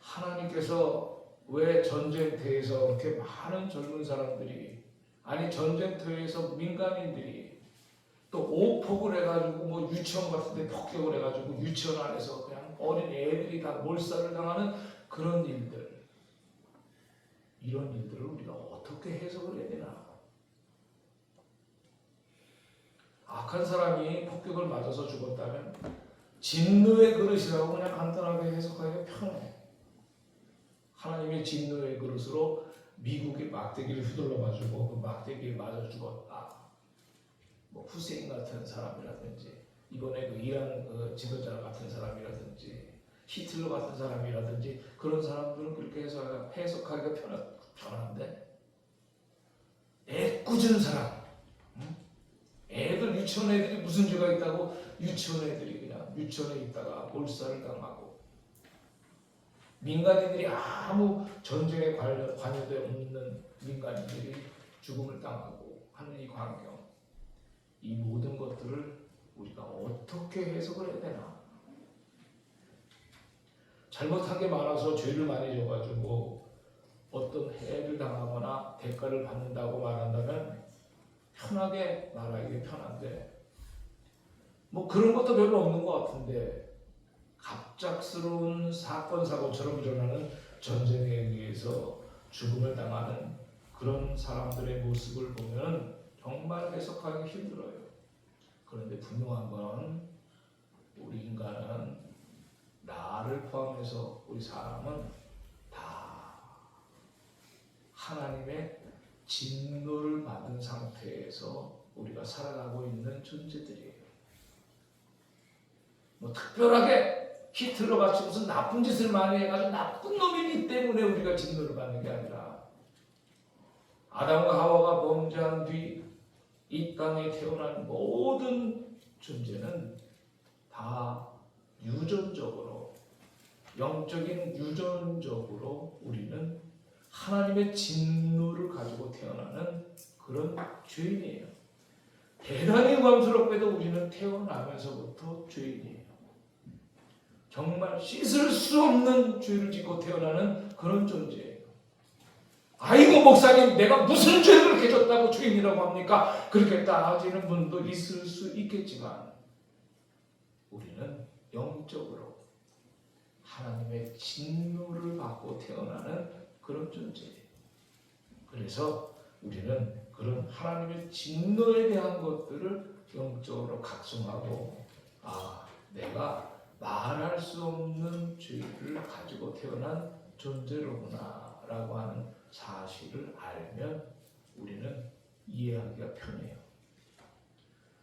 하나님께서 왜 전쟁터에서 그렇게 많은 젊은 사람들이, 아니 전쟁터에서 민간인들이 또 오폭을 해가지고 뭐 유치원 같은 데 폭격을 해가지고 유치원 안에서 그냥 어린 애들이 다 몰살을 당하는 그런 일들, 이런 일들을 우리가 어떻게 해석을 해야 되나? 악한 사람이 폭격을 맞아서 죽었다면 진노의 그릇이라고 그냥 간단하게 해석하기가 편해. 하나님의 진노의 그릇으로 미국의 막대기를 휘둘러가지고 그 막대기에 맞아 죽었다. 뭐 후세인 같은 사람이라든지, 이번에 그 이란 그 지도자 같은 사람이라든지, 히틀러 같은 사람이라든지, 그런 사람들은 그렇게 해석하기가 편한데, 애꿎은 사람, 애들 유치원 애들이 무슨 죄가 있다고 유치원 애들이 그냥 유치원에 있다가 몰살을 당하고, 민간인들이 아무 전쟁에 관여되어 없는 민간인들이 죽음을 당하고 하는 이 광경, 이 모든 것들을 우리가 어떻게 해석을 해야 되나? 잘못한 게 많아서 죄를 많이 져가지고 어떤 해를 당하거나 대가를 받는다고 말한다면 편하게 말하기 편한데, 뭐 그런 것도 별로 없는 것 같은데, 갑작스러운 사건 사고처럼 일어나는 전쟁에 의해서 죽음을 당하는 그런 사람들의 모습을 보면 정말 해석하기 힘들어요. 그런데 분명한 건 우리 인간은 나를 포함해서 우리 사람은 다 하나님의 진노를 받은 상태에서 우리가 살아가고 있는 존재들이에요. 뭐 특별하게 히틀러 같이 무슨 나쁜 짓을 많이 해가지고 나쁜 놈이기 때문에 우리가 진노를 받는 게 아니라 아담과 하와가 범죄한 뒤 이 땅에 태어난 모든 존재는 다 유전적으로, 영적인 유전적으로 우리는 하나님의 진노를 가지고 태어나는 그런 죄인이에요. 대단히 유감스럽게도 우리는 태어나면서부터 죄인이에요. 정말 씻을 수 없는 죄를 짓고 태어나는 그런 존재예요. 아이고 목사님, 내가 무슨 죄를 그렇게 졌다고 죄인이라고 합니까? 그렇게 따지는 분도 있을 수 있겠지만 우리는 영적으로 하나님의 진노를 받고 태어나는 그런 존재예요. 그래서 우리는 그런 하나님의 진노에 대한 것들을 영적으로 각성하고, 내가 말할 수 없는 죄를 가지고 태어난 존재로구나 라고 하는 사실을 알면 우리는 이해하기가 편해요.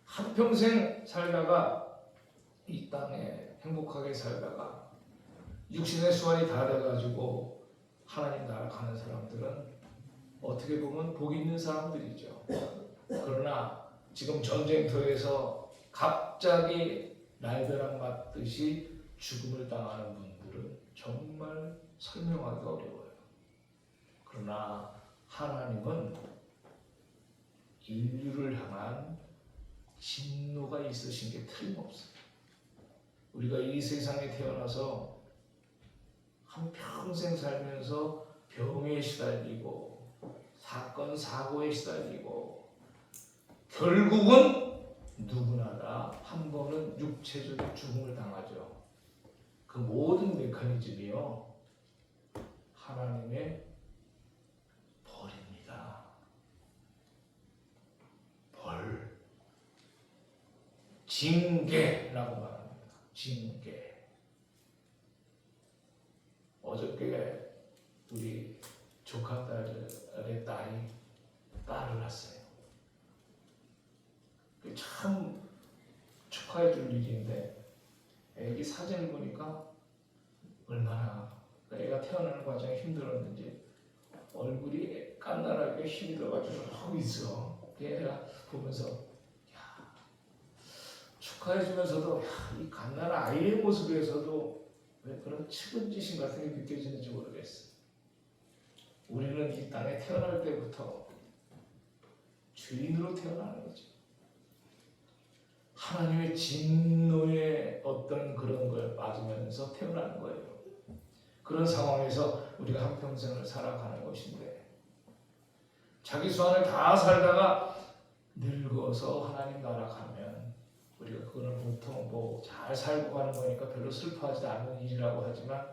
한평생 살다가 이 땅에 행복하게 살다가 육신의 수완이 다 돼가지고 하나님 나라 가는 사람들은 어떻게 보면 복 있는 사람들이죠. 그러나 지금 전쟁터에서 갑자기 날벼락 맞듯이 죽음을 당하는 분들은 정말 설명하기가 어려워요. 그러나 하나님은 인류를 향한 진노가 있으신 게 틀림없어요. 우리가 이 세상에 태어나서 한평생 살면서 병에 시달리고 사건, 사고에 시달리고 결국은 누구나 다 한 번은 육체적인 죽음을 당하죠. 그 모든 메커니즘이요, 하나님의 벌입니다. 벌, 징계라고 말합니다. 징계. 어저께 우리 조카 딸의 딸을 낳았어요. 참 축하해 줄 일인데, 애기 사진을 보니까 얼마나 애가 태어나는 과정이 힘들었는지 얼굴이 깐난하게 힘이 들어가지고 하고 있어. 걔가 보면서 축하해주면서도 이 갓난 아이의 모습에서도 왜 그런 측은지심 같은 게 느껴지는지 모르겠어. 우리는 이 땅에 태어날 때부터 죄인으로 태어나는 거죠. 하나님의 진노에 어떤 그런 걸 맞으면서 태어나는 거예요. 그런 상황에서 우리가 한평생을 살아가는 것인데, 자기 수완을 다 살다가 늙어서 하나님 나라 가면 우리가 그거는 보통 뭐 잘 살고 가는 거니까 별로 슬퍼하지 않는 일이라고 하지만,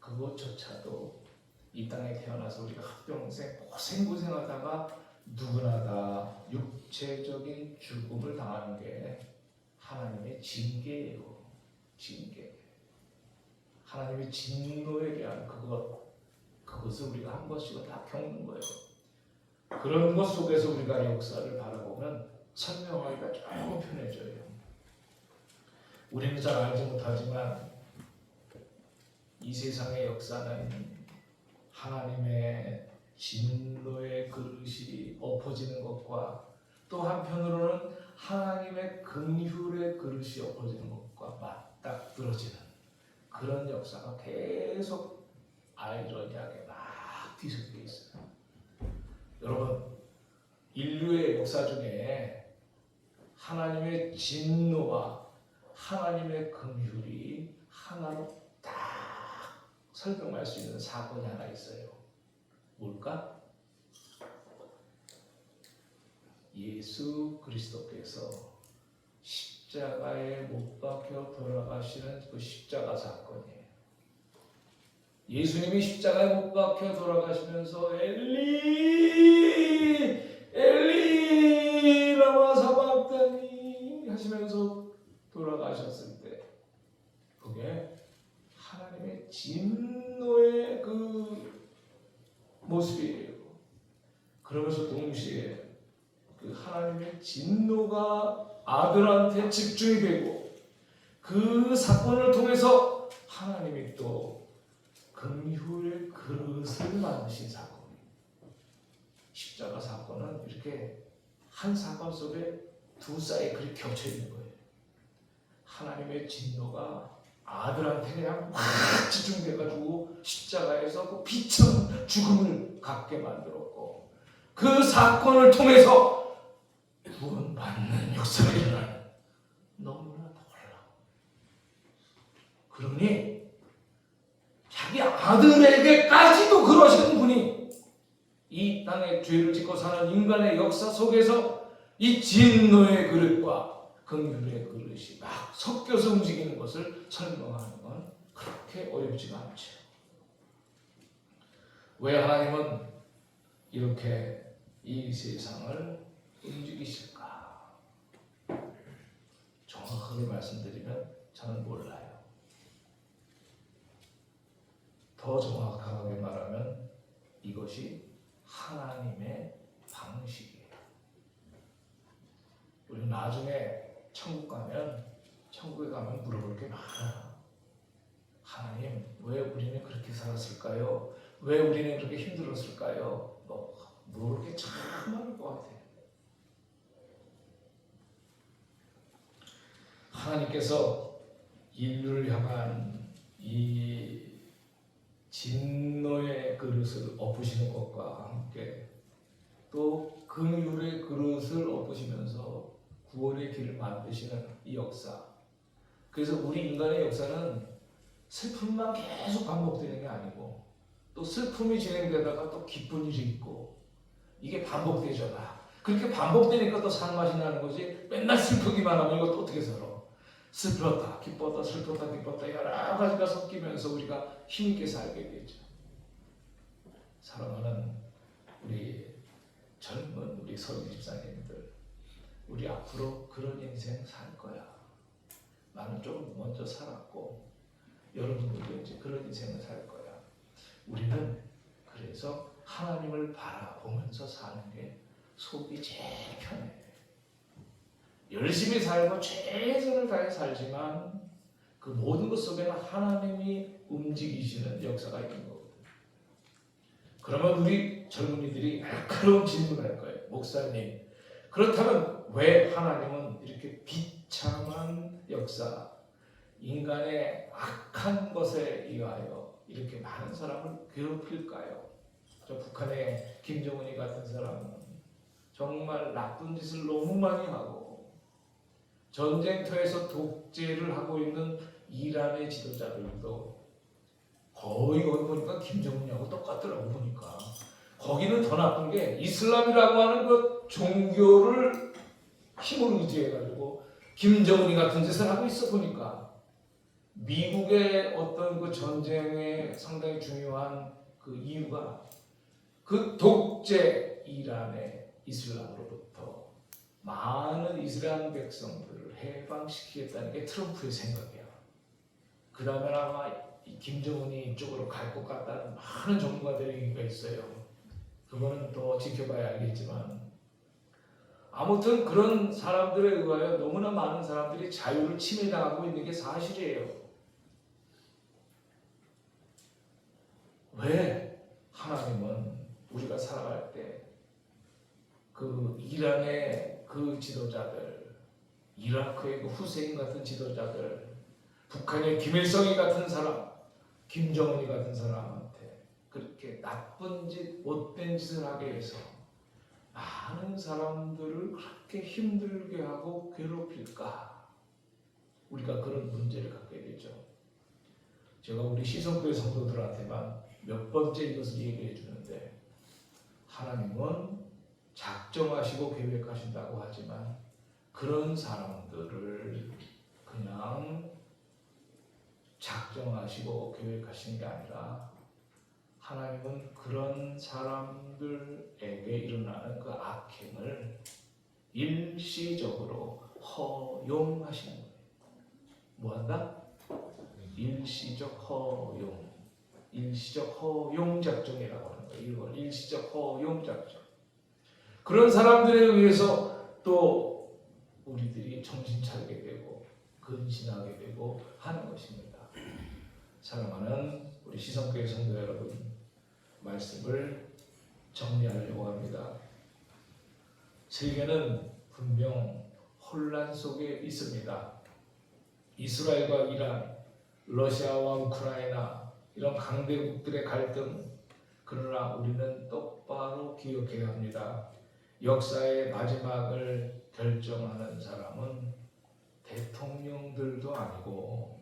그것조차도 이 땅에 태어나서 우리가 한평생 고생하다가 누구나 다 육체적인 죽음을 당하는 게 하나님의 징계예요. 징계. 하나님의 진노에 대한 그것을 우리가 한 번씩은 다 겪는 거예요. 그런 것 속에서 우리가 역사를 바라보면 설명하기가 조금 편해져요. 우리는 잘 알지 못하지만 이 세상의 역사는 하나님의 진노의 그릇이 엎어지는 것과 또 한편으로는 하나님의 긍휼의 그릇이 엎어지는 것과 맞닥뜨러지는 그런 역사가 계속 아이러니하게 막 뒤섞여 있어요. 여러분, 인류의 역사 중에 하나님의 진노와 하나님의 긍휼이 하나로 딱 설명할 수 있는 사건이 하나 있어요. 뭘까? 예수 그리스도께서 십자가에 못 박혀 돌아가시는 그 십자가 사건이에요. 예수님이 십자가에 못 박혀 돌아가시면서 엘리 엘리 라마 사박다니 돌아가셨을 때 그게 하나님의 진노의 그 모습이에요. 그러면서 동시에 그 하나님의 진노가 아들한테 집중이 되고 그 사건을 통해서 하나님이 또 긍휼의 그릇을 만드신 사건이에요. 십자가 사건은 이렇게 한 사건 속에 두 사이클이 겹쳐 있는 거예요. 하나님의 진노가 아들한테 그냥 막 집중돼가지고 십자가에서 그 비천 죽음을 갖게 만들었고 그 사건을 통해서 구원받는 역사가 일어나는 너무나 놀라워. 그러니 자기 아들에게까지도 그러시는 분이 이 땅에 죄를 짓고 사는 인간의 역사 속에서 이 진노의 그릇과 긍휼의 그릇이 막 섞여서 움직이는 것을 설명하는 건 그렇게 어렵지가 않죠. 왜 하나님은 이렇게 이 세상을 움직이실까? 정확하게 말씀드리면 저는 몰라요. 더 정확하게 말하면 이것이 하나님의 방식이에요. 우리 나중에 천국에 가면 물어볼 게 많아. 하나님, 왜 우리는 그렇게 살았을까요? 왜 우리는 그렇게 힘들었을까요? 물어볼 게 참 많을 것 같아요. 하나님께서 인류를 향한 이 진노의 그릇을 엎으시는 것과 함께 또 긍휼의 그릇을 엎으시면서 구원의 길을 만드시는 이 역사. 그래서 우리 인간의 역사는 슬픔만 계속 반복되는 게 아니고 또 슬픔이 진행되다가 또 기쁜 일이 있고 이게 반복되잖아. 그렇게 반복되니까 또 살 맛이 나는 거지. 맨날 슬프기만 하면 이것도 어떻게 살아? 슬펐다, 기뻤다, 슬펐다, 기뻤다 여러 가지가 섞이면서 우리가 힘있게 살게 되죠. 사랑하는 우리 젊은 우리 서기 집사님들, 우리 앞으로 그런 인생 살 거야. 나는 좀 먼저 살았고 여러분들도 이제 그런 인생을 살 거야. 우리는 그래서 하나님을 바라보면서 사는 게 속이 제일 편해. 열심히 살고 최선을 다해 살지만 그 모든 것 속에는 하나님이 움직이시는 역사가 있는 거거든요. 그러면 우리 젊은이들이 날카로운 질문을 할 거예요. 목사님, 그렇다면 왜 하나님은 이렇게 비참한 역사, 인간의 악한 것에 의하여 이렇게 많은 사람을 괴롭힐까요? 저 북한의 김정은이 같은 사람은 정말 나쁜 짓을 너무 많이 하고 전쟁터에서 독재를 하고 있는 이란의 지도자들도 거의 거기 보니까 김정은하고 똑같더라고. 보니까 거기는 더 나쁜 게 이슬람이라고 하는 그 종교를 힘을 의지해가지고 김정은이 같은 짓을 하고 있어. 보니까 미국의 어떤 그 전쟁에 상당히 중요한 그 이유가 그 독재 이란의 이슬람으로부터 많은 이슬람 백성들을 해방시키겠다는 게 트럼프의 생각이야. 그 다음에 아마 김정은이 이쪽으로 갈 것 같다는 많은 전문가들의 얘기가 있어요. 그거는 더 지켜봐야 알겠지만 아무튼 그런 사람들에 의하여 너무나 많은 사람들이 자유를 침해당하고 있는 게 사실이에요. 왜 하나님은 우리가 살아갈 때 그 이란의 그 지도자들, 이라크의 그 후세인 같은 지도자들, 북한의 김일성이 같은 사람, 김정은이 같은 사람한테 그렇게 나쁜 짓, 못된 짓을 하게 해서 많은 사람들을 그렇게 힘들게 하고 괴롭힐까? 우리가 그런 문제를 갖게 되죠. 제가 우리 시성교회 성도들한테만 몇 번째 이것을 얘기해 주는데, 하나님은 작정하시고 계획하신다고 하지만 그런 사람들을 그냥 작정하시고 계획하시는 게 아니라 하나님은 그런 사람들에게 일어나는 그 악행을 일시적으로 허용하시는 거예요. 뭐한다? 일시적 허용. 일시적 허용 작정이라고 하는 거예요. 이걸 일시적 허용 작정. 그런 사람들에 의해서 또 우리들이 정신 차리게 되고 근신하게 되고 하는 것입니다. 사랑하는 우리 시성교회 성도 여러분, 말씀을 정리하려고 합니다. 세계는 분명 혼란 속에 있습니다. 이스라엘과 이란, 러시아와 우크라이나 이런 강대국들의 갈등, 그러나 우리는 똑바로 기억해야 합니다. 역사의 마지막을 결정하는 사람은 대통령들도 아니고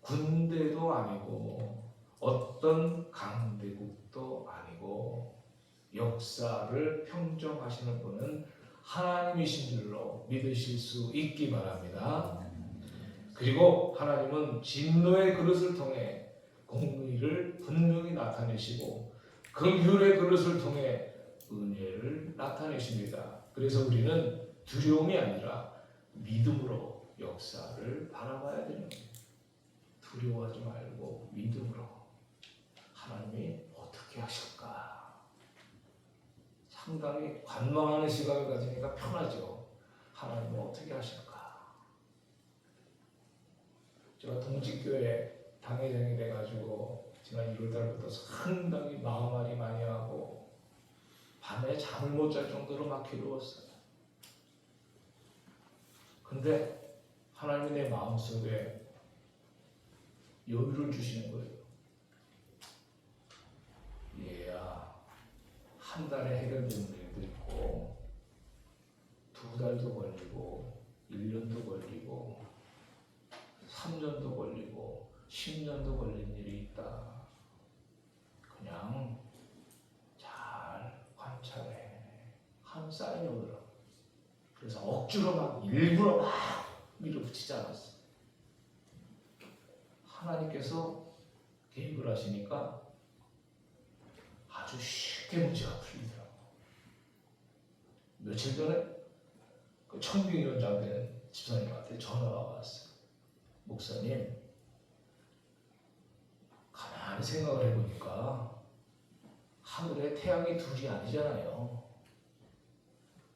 군대도 아니고 어떤 강대국도 아니고 역사를 평정하시는 분은 하나님이신 줄로 믿으실 수 있기 바랍니다. 그리고 하나님은 진노의 그릇을 통해 공의를 분명히 나타내시고 긍휼의 그릇을 통해 은혜를 나타내십니다. 그래서 우리는 두려움이 아니라 믿음으로 역사를 바라봐야 되는 거예요. 두려워하지 말고 믿음으로 하나님이 어떻게 하실까? 상당히 관망하는 시각을 가지니까 편하죠. 하나님은 어떻게 하실까? 제가 동직교회 당회장이 돼가지고 지난 1월달부터 상당히 마음앓이 많이 하고 밤에 잠을 못 잘 정도로 막 괴로웠어요. 근데 하나님이 내 마음속에 여유를 주시는 거예요. 얘야, 한 달에 해결되는 일도 있고 2달도 걸리고 1년도 걸리고 3년도 걸리고 10년도 걸린 일이 있다. 그냥 잘 관찰해. 한 사인이 오더라고. 그래서 억지로 막 일부러 막 밀어붙이지 않았어. 하나님께서 개입을 하시니까 아주 쉽게 문제가 풀리더라고. 며칠 전에 그 청빙위원장 된 집사님한테 전화가 왔어요. 목사님, 가만히 생각을 해보니까 하늘에 태양이 둘이 아니잖아요.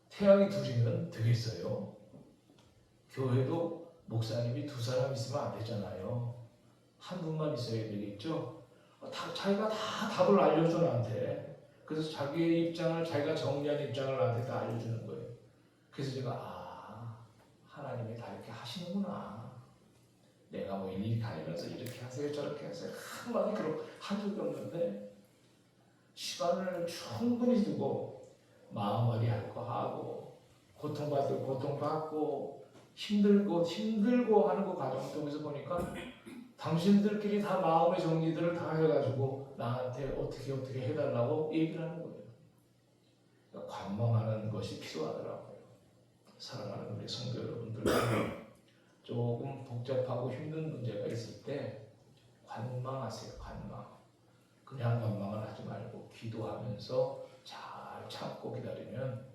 태양이 둘이면 되겠어요? 교회도 목사님이 2사람 있으면 안 되잖아요. 한 분만 있어야 되겠죠? 자기가 다 답을 알려줘 나한테. 그래서 자기의 입장을, 자기가 정리한 입장을 나한테 다 알려주는 거예요. 그래서 제가 하나님이 다 이렇게 하시는구나. 내가 뭐 일일이 다니면서 이렇게 하세요 저렇게 하세요 한마디 그렇게 한 적이 없는데 시간을 충분히 두고 마음앓이 할 거 하고 고통받을 고통받고 힘들고 하는 거 과정 통해서 보니까 당신들끼리 다 마음의 정리들을 다 해가지고 나한테 어떻게 해달라고 얘기를 하는 거예요. 그러니까 관망하는 것이 필요하더라고요. 사랑하는 우리 성도 여러분들, 조금 복잡하고 힘든 문제가 있을 때 관망하세요. 관망. 그냥 관망을 하지 말고 기도하면서 잘 참고 기다리면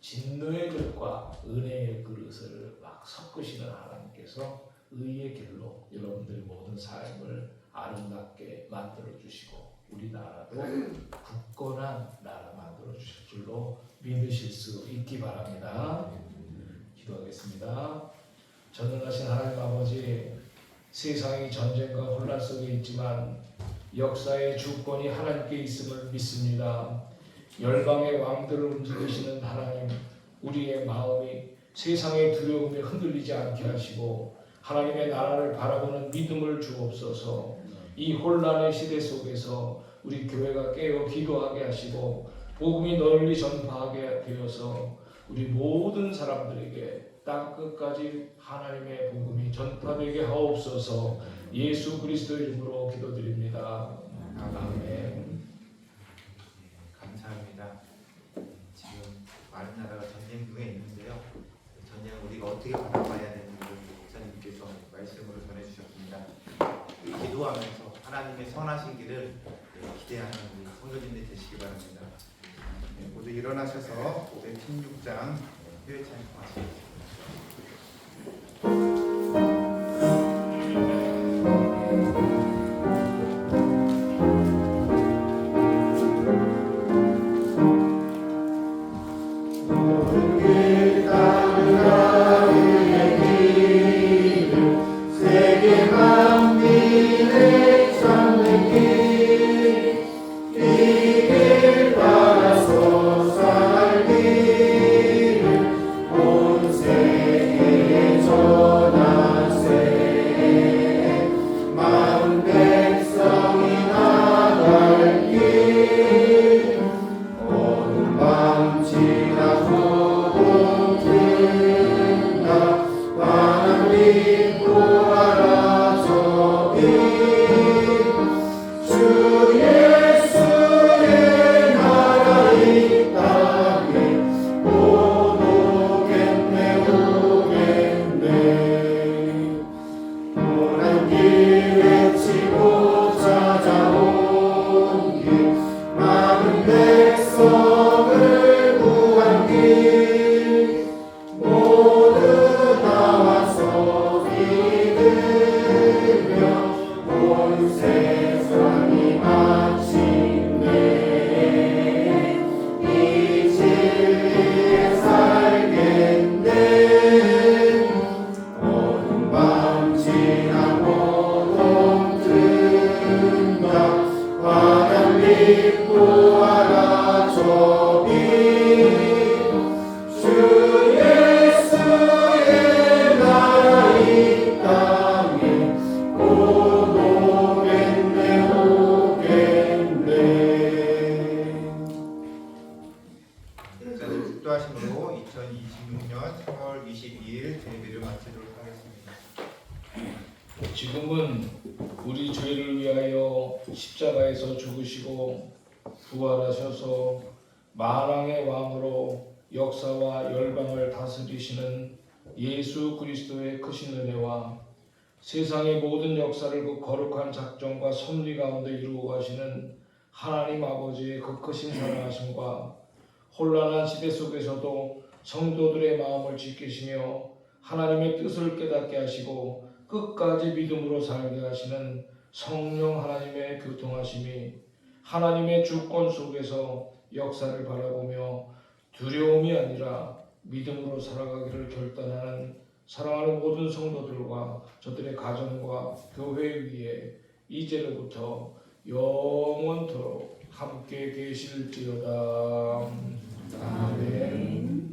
진노의 그릇과 은혜의 그릇을 막 섞으시는 하나님께서 의의 길로 여러분들의 모든 삶을 아름답게 만들어 주시고 우리나라도 굳건한 나라 만들어 주실 줄로 믿으실 수 있기 바랍니다. 기도하겠습니다. 전능하신 하나님 아버지, 세상이 전쟁과 혼란 속에 있지만 역사의 주권이 하나님께 있음을 믿습니다. 열방의 왕들을 움직이시는 하나님, 우리의 마음이 세상의 두려움에 흔들리지 않게 하시고 하나님의 나라를 바라보는 믿음을 주옵소서. 이 혼란의 시대 속에서 우리 교회가 깨어 기도하게 하시고 복음이 널리 전파하게 되어서 우리 모든 사람들에게 땅 끝까지 하나님의 복음이 전파되게 하옵소서. 예수 그리스도 이름으로 기도드립니다. 아멘. 감사합니다. 지금 많은 나라가 전쟁 중에 있는데요. 전쟁을 우리가 어떻게 바라봐야 되는지 목사님께서 말씀으로 전해주셨습니다. 기도하면서 하나님의 선하신 길을 기대하는 우리 성도님들 되시기 바랍니다. 모두 일어나셔서 516장 회찬 하시겠습니다. 축도하심으로 2026년 3월 22일 예배를 마치도록 하겠습니다. 지금은 우리 죄를 위하여 십자가에서 죽으시고 부활하셔서 만왕의 왕으로 역사와 열방을 다스리시는 예수 그리스도의 크신 은혜와 세상의 모든 역사를 그 거룩한 작정과 섭리 가운데 이루어 가시는 하나님 아버지의 그 크신 사랑하심과 혼란한 시대 속에서도 성도들의 마음을 지키시며 하나님의 뜻을 깨닫게 하시고 끝까지 믿음으로 살게 하시는 성령 하나님의 교통하심이 하나님의 주권 속에서 역사를 바라보며 두려움이 아니라 믿음으로 살아가기를 결단하는 사랑하는 모든 성도들과 저들의 가정과 교회 위에 이제로부터 영원토록 함께 계실지어다. 아멘.